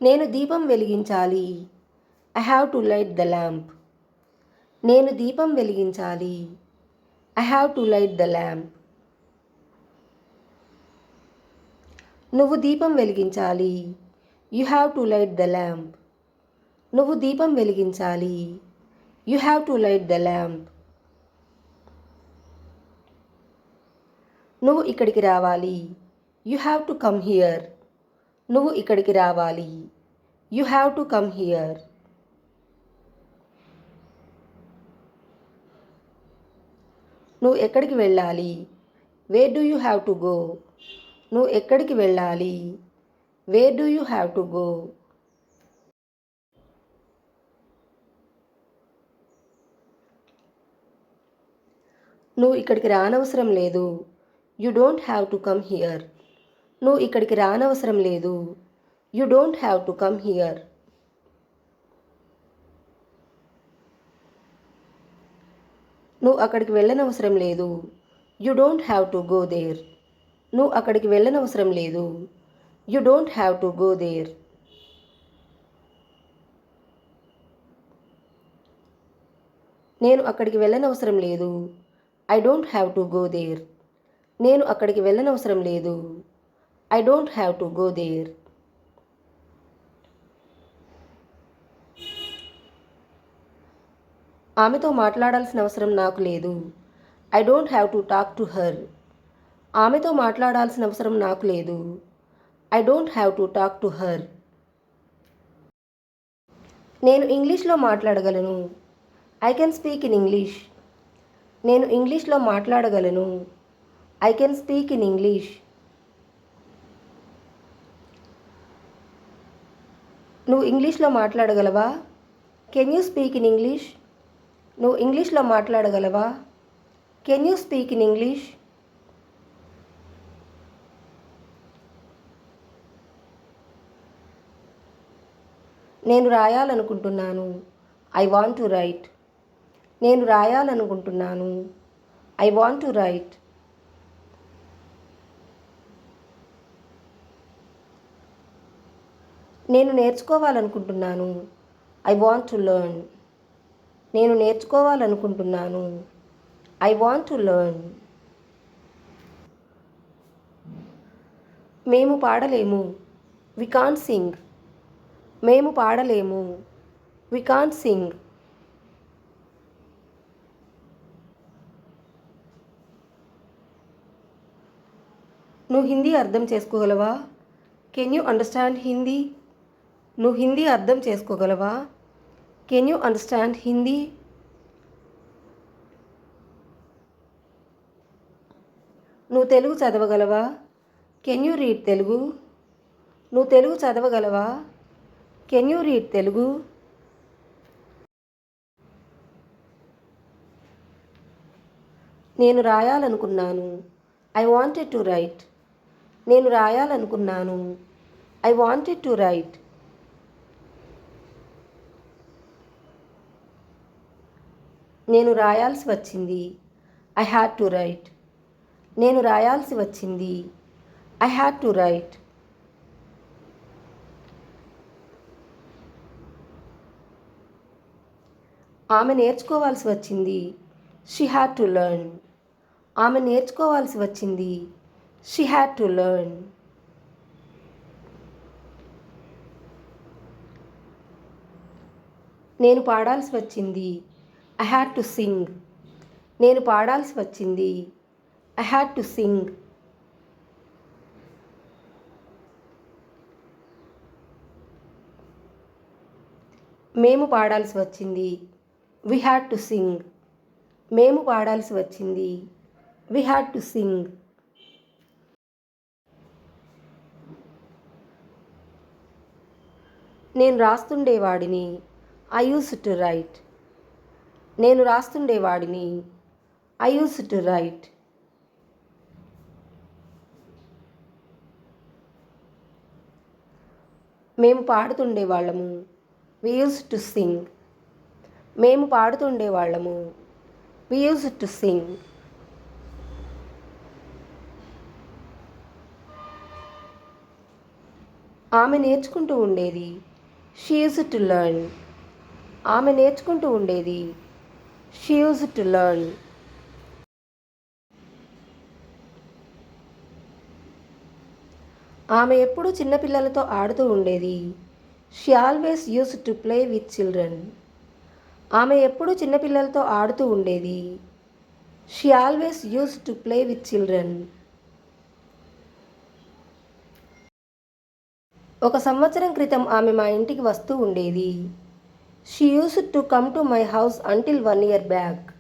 నేను దీపం వెలిగించాలి. I have to light the lamp. నేను దీపం వెలిగించాలి. I have to light the lamp. నువ్వు దీపం వెలిగించాలి. You have to light the lamp. నువ్వు దీపం వెలిగించాలి. You have to light the lamp. నువ్వు ఇక్కడికి రావాలి. You have to come here. నువ్వు ఇక్కడికి రావాలి. You have to come here. నువ్వు ఎక్కడికి వెళ్ళాలి. Where do you have to go. నువ్వు ఎక్కడికి వెళ్ళాలి. Where do you have to go. నువ్వు ఇక్కడికి రానవసరం లేదు. You don't have to come here. నువ్వు ఇక్కడికి రానవసరం లేదు. You don't have to come here. నువ్వు అక్కడికి వెళ్ళనవసరం లేదు. You don't have to go there. నువ్వు అక్కడికి వెళ్ళనవసరం లేదు. You don't have to go there. నేను అక్కడికి వెళ్ళనవసరం లేదు. I don't have to go there. నేను అక్కడికి వెళ్ళనవసరం లేదు. I don't have to go there. ఆమెతో మాట్లాడాల్సిన అవసరం నాకు లేదు. I don't have to talk to her. ఆమెతో మాట్లాడాల్సిన అవసరం నాకు లేదు. I don't have to talk to her. నేను ఇంగ్లీష్లో మాట్లాడగలను. I can speak in English. నేను ఇంగ్లీష్లో మాట్లాడగలను. I can speak in English. నువ్వు ఇంగ్లీష్లో మాట్లాడగలవా. Can you speak in English. నువ్వు ఇంగ్లీష్లో మాట్లాడగలవా. Can you speak in English. నేను రాయాలనుకుంటున్నాను. I want to write. నేను రాయాలనుకుంటున్నాను. I want to write. నేను నేర్చుకోవాలనుకుంటున్నాను. I want to learn. నేను నేర్చుకోవాలనుకుంటున్నాను. I want to learn. మేము పాడలేము. We can't sing. మేము పాడలేము. We can't sing. నువ్వు హిందీ అర్థం చేసుకోగలవా. Can you understand Hindi. నువ్వు హిందీ అర్థం చేసుకోగలవా. Can you understand Hindi. నువ్వు తెలుగు చదవగలవా. Can you read Telugu. నువ్వు తెలుగు చదవగలవా. Can you read Telugu. నేను రాయాలనుకున్నాను. I wanted to write. నేను రాయాలనుకున్నాను. I wanted to write. నేను రాయాల్సి వచ్చింది. I had to write. నేను రాయాల్సి వచ్చింది. I had to write. ఆమె నేర్చుకోవాల్సి వచ్చింది. She had to learn. ఆమె నేర్చుకోవాల్సి వచ్చింది. She had to learn. నేను పాడాల్సి వచ్చింది. I had to sing. నేను పాడాల్సి వచ్చింది. I had to sing. మేము పాడాల్సి వచ్చింది. We had to sing. మేము పాడాల్సి వచ్చింది. We had to sing. నేను రాస్తుండేవాడిని. I use to write. నేను రాస్తుండేవాడిని. I use to write. మేము పాడుతుండేవాళ్ళము. We use to sing. మేము పాడుతుండేవాళ్ళము. We use to sing. ఆమె నేర్చుకుంటూ ఉండేది. She used to learn. ఆమె నేర్చుకుంటూ ఉండేది. She used to learn. ఆమె ఎప్పుడూ చిన్నపిల్లలతో ఆడుతూ ఉండేది. She always used to play with children. ఆమె ఎప్పుడూ చిన్నపిల్లలతో ఆడుతూ ఉండేది. She always used to play with children. ఒక సంవత్సరం క్రితం ఆమె మా ఇంటికి వస్తూ ఉండేది. She used to come to my house until 1 year back.